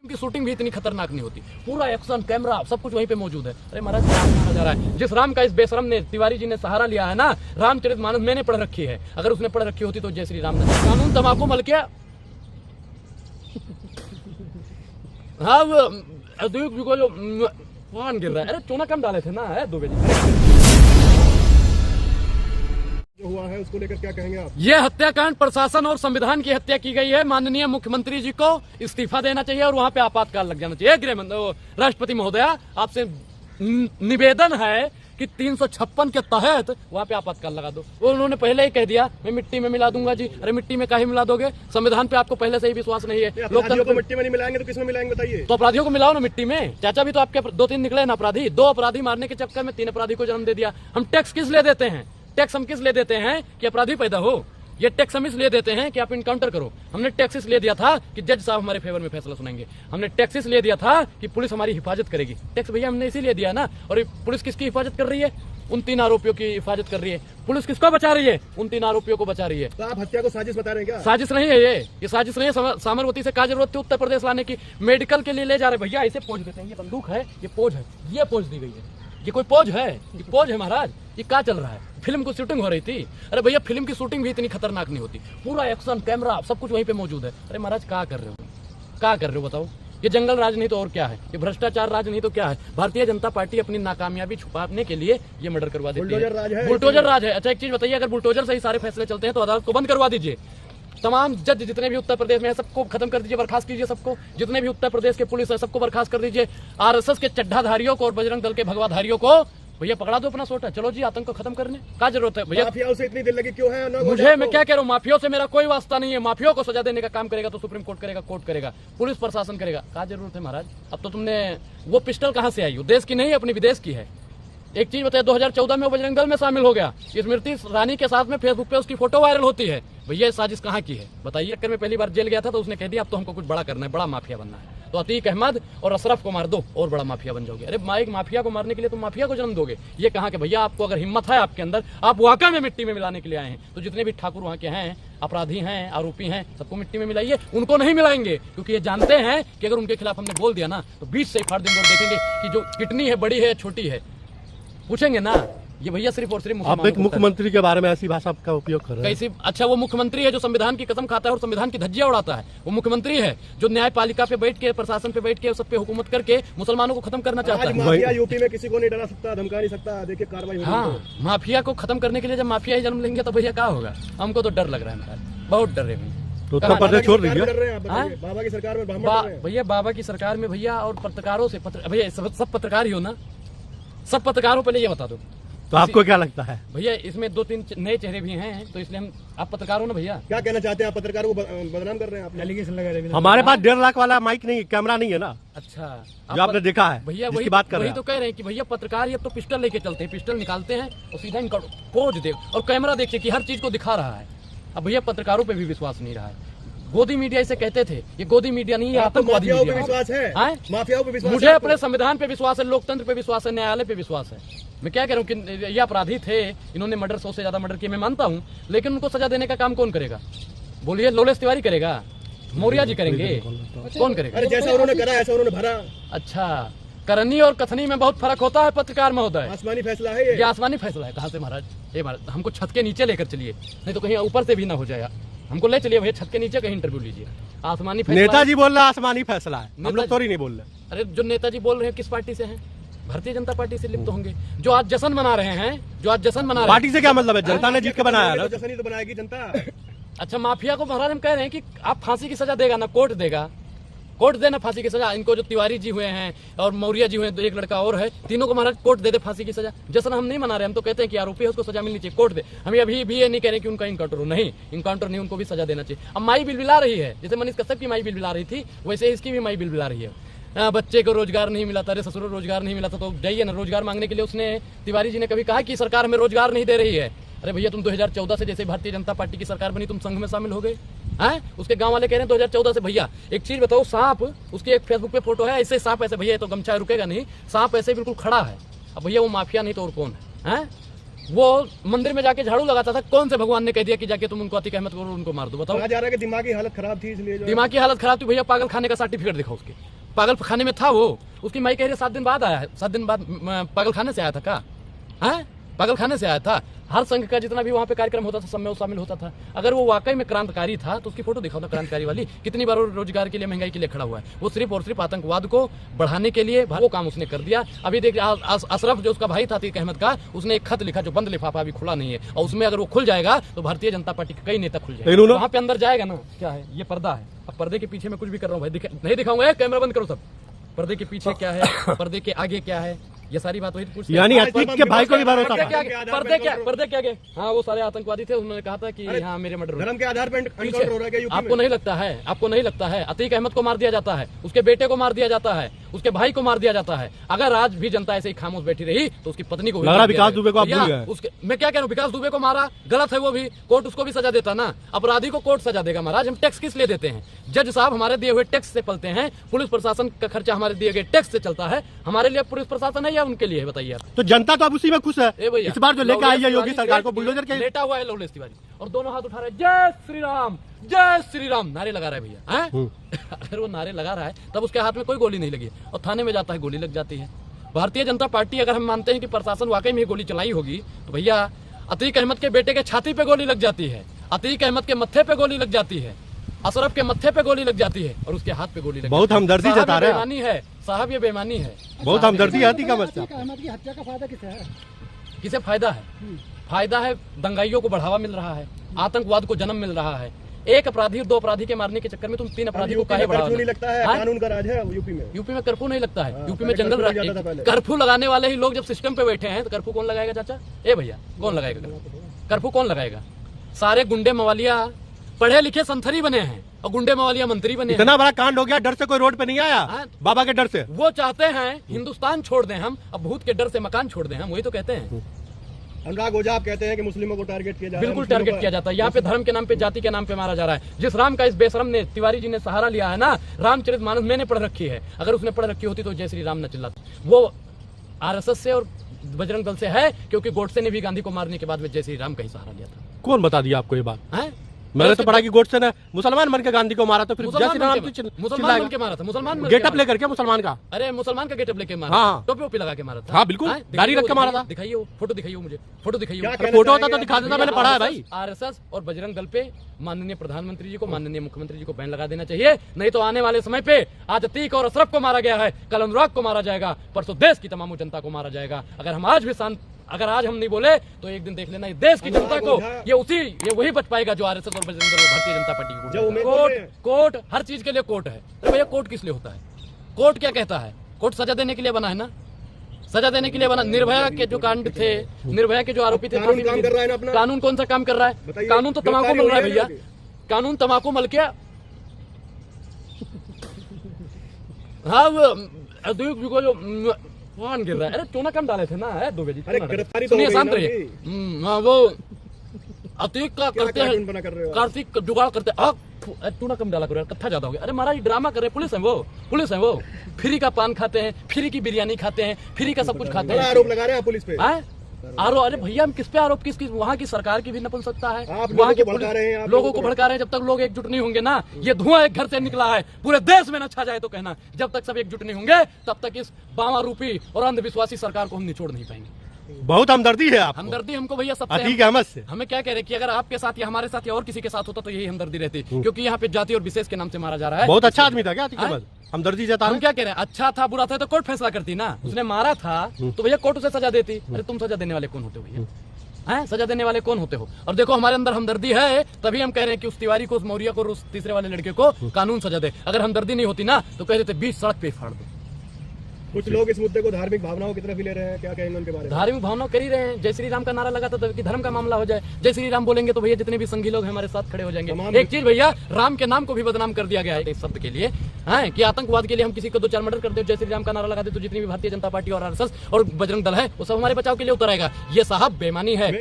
की शूटिंग भी इतनी खतरनाक नहीं होती, पूरा एक्शन कैमरा सब कुछ वहीं पे मौजूद है। अरे महाराज राम माना जा रहा है, जिस राम का इस बेशरम ने तिवारी जी ने सहारा लिया है ना, रामचरितमानस मैंने पढ़ रखी है, अगर उसने पढ़ रखी होती तो जय श्री राम ने कानून तमाकू मलकिया। हाँ वो को जो कौन गिर रहा है, अरे चूना कम डाले थे ना है 2 बजे हुआ है, उसको लेकर क्या कहेंगे आप? ये हत्याकांड प्रशासन और संविधान की हत्या की गई है। माननीय मुख्यमंत्री जी को इस्तीफा देना चाहिए और वहां पे आपातकाल लग जाना चाहिए। गृह राष्ट्रपति महोदया, आपसे निवेदन है कि 356 के तहत वहां पे आपातकाल लगा दो। वो उन्होंने पहले ही कह दिया मैं मिट्टी में मिला दूंगा जी। अरे मिट्टी में काहे मिला दोगे? संविधान पे आपको पहले से ही विश्वास नहीं है। अपराधियों को मिट्टी में नहीं मिलाएंगे तो किसमें मिलाएंगे बताइए? तो अपराधियों को मिलाओ ना मिट्टी में। चाचा भी तो आपके 2-3 निकले ना अपराधी। 2 अपराधी मारने के चक्कर में 3 अपराधी को जन्म दे दिया। हम टैक्स किस लिए देते हैं? टैक्स हम किस लिए देते हैं कि अपराधी पैदा हो? ये टैक्स हम इसलिए देते हैं कि आप इनकाउंटर करो। हमने टैक्स इसलिए दिया था कि जज साहब हमारे फेवर में फैसला सुनाएंगे। हमने टैक्स इसलिए दिया था कि पुलिस हमारी हिफाजत करेगी। टैक्स भैया हमने इसीलिए दिया ना। और पुलिस किसकी हिफाजत कर रही है? उन 3 आरोपियों की हिफाजत कर रही है। पुलिस किसको बचा रही है? उन 3 आरोपियों को बचा रही है। तो आप हत्या को साजिश बता रहे हैं क्या? साजिश नहीं है ये साजिश नहीं है। सामरवती से क्या जरूरत थी उत्तर प्रदेश लाने की? मेडिकल के लिए ले जा रहे भैया, ऐसे पोज देते हैं। ये बंदूक है, ये पोज है, ये पोज दी गई है। ये कोई पोज है? ये पोज है महाराज। ये क्या चल रहा है? फिल्म की शूटिंग हो रही थी। अरे भैया फिल्म की शूटिंग भी इतनी खतरनाक नहीं होती, पूरा एक्शन कैमरा सब कुछ वहीं पे मौजूद है। अरे महाराज क्या कर रहे हो? क्या कर रहे हो बताओ? ये जंगल राज नहीं तो और क्या है? ये भ्रष्टाचार राज नहीं तो क्या है? भारतीय जनता पार्टी अपनी नाकामयाबी छुपाने के लिए ये मर्डर करवा देती है। बुलडोजर राज है। अच्छा एक चीज बताइए, अगर बुलडोजर से ही सारे फैसले चलते हैं तो अदालत को बंद करवा दीजिए। तमाम जज जितने भी उत्तर प्रदेश में है सबको खत्म कर दीजिए, बर्खास्त कीजिए सबको। जितने भी उत्तर प्रदेश के पुलिस है सबको बर्खास्त कर दीजिए। आरएसएस के चड्ढाधारियों को और बजरंग दल के भगवाधारियों को भैया पकड़ा दो अपना सोटा। चलो जी आतंक को खत्म करने क्या जरूरत है भैया? माफियाओं से इतनी दिल लगी क्यों है? मुझे मैं क्या कह रहा हूँ, माफियाओं से मेरा कोई वास्ता नहीं है। माफियाओं को सजा देने का काम करेगा तो सुप्रीम कोर्ट करेगा, कोर्ट करेगा, पुलिस प्रशासन करेगा। क्या जरूरत है महाराज? अब तो तुमने वो पिस्टल कहाँ से आई? वो देश की नहीं अपनी विदेश की है। एक चीज बताइए, 2014 में वो बजरंग दल में शामिल हो गया। स्मृति ईरानी के साथ में फेसबुक पे उसकी फोटो वायरल होती है। भैया साजिश कहाँ की है बताइए? चक्कर में पहली बार जेल गया था तो उसने कह दिया अब तो हमको कुछ बड़ा करना है, बड़ा माफिया बनना है, तो अतीक अहमद और अशरफ को मार दो और बड़ा माफिया बन जाओगे। अरे एक माफिया को मारने के लिए तुम माफिया को जन्म दोगे? ये कहाँ के भैया? आपको अगर हिम्मत है आपके अंदर, आप वाकई में मिट्टी में मिलाने के लिए आए हैं तो जितने भी ठाकुर वहाँ के हैं, अपराधी हैं, आरोपी हैं, सबको मिट्टी में मिलाइए। उनको नहीं मिलाएंगे क्योंकि ये जानते हैं कि अगर उनके खिलाफ हमने बोल दिया ना तो बीच से फाड़ देंगे और देखेंगे कि जो किडनी है बड़ी है छोटी है, पूछेंगे ना। ये भैया सिर्फ और सिर्फ आप एक मुख्यमंत्री के बारे में ऐसी भाषा का उपयोग कर रहे हैं। कैसी? अच्छा वो मुख्यमंत्री है जो संविधान की कसम खाता है और संविधान की धज्जियां उड़ाता है। वो मुख्यमंत्री है जो न्यायपालिका पे बैठ के, प्रशासन पे बैठ के, सब पे हुकूमत करके मुसलमानों को खत्म करना चाहता है। माफिया यूपी में किसी को नहीं डरा सकता, धमका नहीं सकता। देखिए कार्रवाई। हाँ, माफिया को खत्म करने के लिए जब माफिया ही जन्म लेंगे तो भैया क्या होगा? हमको तो डर लग रहा है, बहुत डर रहे हैं। तो उत्तर प्रदेश छोड़ दीजिए। बाबा की सरकार में भैया, बाबा की सरकार में भैया और पत्रकारों से भैया सब पत्रकार ही हो ना? सब पत्रकारों पहले ये बता दो तो आपको क्या लगता है? भैया इसमें 2-3 नए चेहरे भी हैं तो इसलिए हम, आप पत्रकार हो ना भैया? क्या कहना चाहते हैं आप? पत्रकारों को बदनाम कर रहे हैं आप? एलिगेशन लगा रहे हैं। हमारे पास 1.5 लाख वाला माइक नहीं, कैमरा नहीं है ना। अच्छा, जो आपने देखा है भैया वही बात कर रहे हैं। वही तो कह रहे हैं कि भैया पत्रकार ये तो पिस्टल लेके चलते हैं, पिस्टल निकालते हैं और सीधा इनका पोज दे और कैमरा देखिए कि हर चीज को दिखा रहा है। अब भैया पत्रकारों पे भी विश्वास नहीं रहा है। गोदी मीडिया इसे कहते थे, ये गोदी मीडिया नहीं, ये आतंकवादी मीडिया है। विश्वास है माफियाओं पे विश्वास? मुझे अपने संविधान पे विश्वास है, लोकतंत्र पे विश्वास है, न्यायालय पे विश्वास है। मैं क्या कह रहा हूँ कि ये अपराधी थे, इन्होंने मर्डर 100 से ज्यादा मर्डर किए, मैं मानता हूँ, लेकिन उनको सजा देने का काम कौन करेगा? बोलिए, लोलेश तिवारी करेगा? मौर्य जी करेंगे? कौन करेगा? अरे जैसा उन्होंने करा ऐसा उन्होंने भरा। अच्छा, करनी और कथनी में बहुत फर्क होता है पत्रकार महोदय। आसमानी फैसला है ये आसमानी फैसला है। कहाँ से महाराज? ये महाराज हमको छत के नीचे लेकर चलिए, नहीं तो कहीं ऊपर से भी ना हो जाएगा। हमको ले चलिए भैया, छत के नीचे कहीं इंटरव्यू लीजिए। आसमानी फैसला नेताजी बोल रहा आसमानी फैसला है, हम लोग थोड़ी नहीं बोल रहे। अरे जो नेताजी बोल रहे हैं किस पार्टी से हैं? भारतीय जनता पार्टी से लिप्त होंगे। जो आज जश्न मना रहे हैं, जो आज जश्न मना रहे हैं, पार्टी से क्या मतलब है? जनता ने जीत के बनाया ना। जश्न ही तो बनाएगी जनता। अच्छा, माफिया को महाराज हम कह रहे हैं कि आप फांसी की सजा देगा ना, कोर्ट देगा, कोर्ट देना फांसी की सजा। इनको जो तिवारी जी हुए हैं और मौर्य जी हुए हैं, तो एक लड़का और है, तीनों को महाराज कोर्ट दे फांसी की सजा। जश्न हम नहीं मना रहे, हम तो कहते हैं कि आरोपी है उसको सजा मिलनी चाहिए, कोर्ट दे। हम अभी भी ये नहीं कह रहे कि उनका इनकाउंटर हो, नहीं, इनकाउंटर नहीं, उनको भी सजा देना चाहिए। अब माई बिलबिला रही है, जैसे मनीष कश्यप की माई बिलबिला रही थी, वैसे इसकी भी माई बिलबिला रही है। बच्चे को रोजगार नहीं मिला था, अरे ससुर रोजगार नहीं मिला था, तो जाइए ना रोजगार मांगने के लिए। उसने तिवारी जी ने कभी कहा कि सरकार हमें रोजगार नहीं दे रही है? अरे भैया तुम 2014 से जैसे भारतीय जनता पार्टी की सरकार बनी तुम संघ में शामिल हो गए हैं? उसके गांव वाले कह रहे हैं 2014 से। भैया एक चीज बताओ, सांप, उसकी एक फेसबुक पे फोटो है, ऐसे सांप ऐसे, भैया तो गमछा रुकेगा नहीं, सांप ऐसे बिल्कुल खड़ा है। अब भैया वो माफिया नहीं तो और कौन है? वो मंदिर में जाके झाड़ू लगाता था, कौन से भगवान ने कह दिया कि जाके तुम उनको अतीक अहमद को उनको मार दो? बताओ। कहा जा रहा है कि दिमागी हालत खराब थी इसलिए जो दिमागी हालत खराब थी भैया, पागल खाने का सर्टिफिकेट दिखाओ उसके। पागल खाने में था वो, उसकी माई कह रही 7 दिन बाद आया है। 7 दिन बाद पागल खाने से आया था क्या? है पागल खाने से आया था। हर संघ का जितना भी वहाँ पे कार्यक्रम होता था सब में वो शामिल होता था। अगर वो वाकई में क्रांतिकारी था तो उसकी फोटो दिखाओ ना, क्रांतिकारी वाली। कितनी बार वो रोजगार के लिए, महंगाई के लिए खड़ा हुआ है। वो सिर्फ और सिर्फ आतंकवाद को बढ़ाने के लिए वो काम उसने कर दिया। अभी देख अशरफ जो उसका भाई था अतीक अहमद का, उसने एक खत लिखा जो बंद लिफाफा अभी खुला नहीं है, और उसमें अगर वो खुल जाएगा तो भारतीय जनता पार्टी के कई नेता खुल जाएंगे। वहाँ पे अंदर जाएगा ना, क्या है ये पर्दा है। अब पर्दे के पीछे मैं कुछ भी कर रहा हूँ भाई, नहीं दिखाऊंगा, कैमरा बंद करो सब। पर्दे के पीछे क्या है, पर्दे के आगे क्या है, ये सारी बात वही पूछते हैं। यानी अतीक के भाई को भी भरोसा था। पर्दे के आगे हाँ वो सारे आतंकवादी थे। उन्होंने कहा था कि हाँ मेरे मर्डर धर्म के आधार पर एनकाउंटर हो रहा है क्या यूपी आपको में? नहीं लगता है अतीक अहमद को मार दिया जाता है, उसके बेटे को मार दिया जाता है, उसके भाई को मार दिया जाता है। अगर आज भी जनता ऐसे ही खामोश बैठी रही तो उसकी पत्नी को लग रहा विकास दुबे को आप भूल गए। उसके मैं क्या कह रहा हूँ, विकास दुबे को मारा गलत है, वो भी कोर्ट उसको भी सजा देता ना। अपराधी को कोर्ट सजा देगा महाराज। हम टैक्स किस लिए देते हैं? जज साहब हमारे दिए हुए टैक्स से पलते हैं, पुलिस प्रशासन का खर्चा हमारे दिए गए टैक्स से चलता है। हमारे लिए पुलिस प्रशासन है या उनके लिए है बताइए? तो जनता तो अब उसी में खुश है। इस बार जो लेकर आई है योगी सरकार को बुलडोजर के लेटा हुआ है लवलेश तिवारी, और दोनों हाथ उठा रहे जय श्री राम नारे लगा रहा है भैया। अगर वो नारे लगा रहा है तब उसके हाथ में कोई गोली नहीं लगी और थाने में जाता है गोली लग जाती है। भारतीय जनता पार्टी अगर हम मानते हैं कि प्रशासन वाकई में गोली चलाई होगी तो भैया अतीक अहमद के बेटे के छाती पे गोली लग जाती है, अतीक अहमद के मत्थे पे गोली लग जाती है, अशरफ के मत्थे पे गोली लग जाती है और उसके हाथ पे गोली लग जाती है। बहुत हमदर्दी जता रहे हैं साहब, ये बेईमानी है। बहुत हमदर्दी है अतीक अहमद से। अहमद की हत्या का फायदा किसे है? किसे फायदा है? फायदा है दंगाइयों को बढ़ावा मिल रहा है, आतंकवाद को जन्म मिल रहा है। एक अपराधी और 2 अपराधी के मारने के चक्कर में तुम 3 अपराधी को काहे बढ़ावा? नहीं लगता है कानून का राज है यूपी में? यूपी में कर्फ्यू नहीं लगता है। यूपी में जंगल कर्फ्यू लगाने वाले ही लोग जब सिस्टम पे बैठे हैं तो कर्फ्यू कौन लगाएगा चाचा? ए भैया कौन लगाएगा कर्फ्यू? कौन लगाएगा? सारे गुंडे मवालिया पढ़े लिखे संथरी बने हैं और गुंडे मवालिया मंत्री बने। इतना बड़ा कांड हो गया, डर से कोई रोड पे नहीं आया, बाबा के डर से। वो चाहते हैं हिंदुस्तान छोड़ दें हम, अब भूत के डर से मकान छोड़ दें हम, वही तो कहते हैं। अनुराग ओझा आप कहते हैं कि मुस्लिमों को टारगेट किया जा रहा है। बिल्कुल टारगेट किया जाता है। यहाँ पे धर्म के नाम पे, जाति के नाम पे मारा जा रहा है। जिस राम का इस बेशरम ने, तिवारी जी ने सहारा लिया है ना, रामचरितमानस मैंने पढ़ रखी है, अगर उसने पढ़ रखी होती तो जय श्री राम न चिल्लाता। वो आरएसएस से और बजरंग दल से है, क्योंकि गोडसे ने भी गांधी को मारने के बाद में जय श्री राम का ही सहारा लिया था। कौन बता दिया आपको ये बात? है मैंने तो पढ़ा कि गोडसे ने मुसलमान बन के गांधी को मारा, तो फिर मुसलमान बन के मारा था। मुसलमान गेटअप लेकर के मुसलमान का, अरे मुसलमान का गेटअप लेके मारा, हाँ टोपी ओपी लगा के मारा था। हाँ बिल्कुल, दाढ़ी रख के मारा था। दिखाइए वो फोटो, दिखाइए मुझे फोटो, दिखाइए फोटो होता तो दिखा देता, मैंने पढ़ा है भाई। आरएसएस और बजरंग दल पे माननीय प्रधानमंत्री जी को, माननीय मुख्यमंत्री जी को बैन लगा देना चाहिए। नहीं तो आने वाले समय पे आज अतीक और अशरफ को मारा गया है, कल अनुराग को मारा जाएगा, परसों देश की तमाम जनता को मारा जाएगा। अगर हम आज भी अगर आज हम नहीं बोले तो एक दिन देख लेना देश की जनता को ये वही बच पाएगा जो आरएसएस और बजरंग दल और भारतीय जनता पार्टी की। कोर्ट हर चीज के लिए कोर्ट है। अरे भैया कोर्ट किस लिए होता है? कोर्ट क्या कहता है? कोर्ट सजा देने के लिए बना है ना, सजा देने के लिए बना। निर्भया के जो कांड थे, निर्भया के जो आरोपी थे, कानून कौन सा काम कर रहा है? कानून तो तम्बाकू मिल रहा है भैया, कानून तम्बाकू मल के हाँ जो कौन गिर रहा है? अरे चूना कम डाले थे ना दुबे जी, सुनिए शांत रहिए। वो अतीक का करते हैं, कार्तिक जुगाड़ करते हैं, चूना कम डाला करो, कत्था ज्यादा हो गया। अरे महाराज ड्रामा कर रहे हैं, पुलिस है वो फ्री का पान खाते हैं, फ्री की बिरयानी खाते हैं, फ्री का सब कुछ खाते हैं। आरोप लगा रहे हैं पुलिस पे। आरोप? अरे भैया हम किस पे आरोप, किस वहाँ की सरकार की भी नपुंसकता है, वहाँ के लोगों को भड़का रहे हैं। जब तक लोग एकजुट नहीं होंगे ना, ये धुआं एक घर से निकला है पूरे देश में न छा जाए तो कहना, जब तक सब एकजुट नहीं होंगे तब तक इस बामा रूपी और अंधविश्वासी सरकार को हम निचोड़ नहीं पाएंगे। बहुत हमदर्दी है आप। हमदर्दी हमको भैया सबसे। अतीक अहमद से हमें क्या कह रहे कि अगर आपके साथ या हमारे साथ या और किसी के साथ होता तो यही हमदर्दी रहती, क्योंकि यहाँ पे जाति और विशेष के नाम से मारा जा रहा है। बहुत अच्छा आदमी था क्या अतीक अहमद? हमदर्दी जता हम क्या कह रहे हैं, अच्छा था बुरा था तो कोर्ट फैसला करती ना। उसने मारा था तो भैया कोर्ट उसे सजा देती। अरे तुम सजा देने वाले कौन होते हो भैया? हैं सजा देने वाले कौन होते हो? और देखो हमारे अंदर हमदर्दी है, तभी हम कह रहे हैं कि उस तिवारी को, उस मौर्य को, उस तीसरे वाले लड़के को कानून सजा दे। अगर हमदर्दी नहीं होती ना तो कह देते 20 सड़क पे फाड़ दो। कुछ लोग इस मुद्दे को धार्मिक भावनाओं की तरफ भी ले रहे हैं, क्या कहेंगे उनके बारे में? धार्मिक भावनाओं कर ही रहे हैं। जय श्री राम का नारा लगाता तो कि धर्म का मामला हो जाए। जय श्री राम बोलेंगे तो भैया जितने भी संघी लोग हमारे साथ खड़े हो जाएंगे। एक चीज भैया, राम के नाम को भी बदनाम कर दिया गया है इस शब्द के लिए, है कि आतंकवाद के लिए हम किसी को 2-4 मर्डर करते हो, जय श्री राम का नारा लगाते तो जितनी भी भारतीय जनता पार्टी और आरएसएस और बजरंग दल है वो सब हमारे बचाव के लिए उतर आएगा। ये साहब बेईमानी है।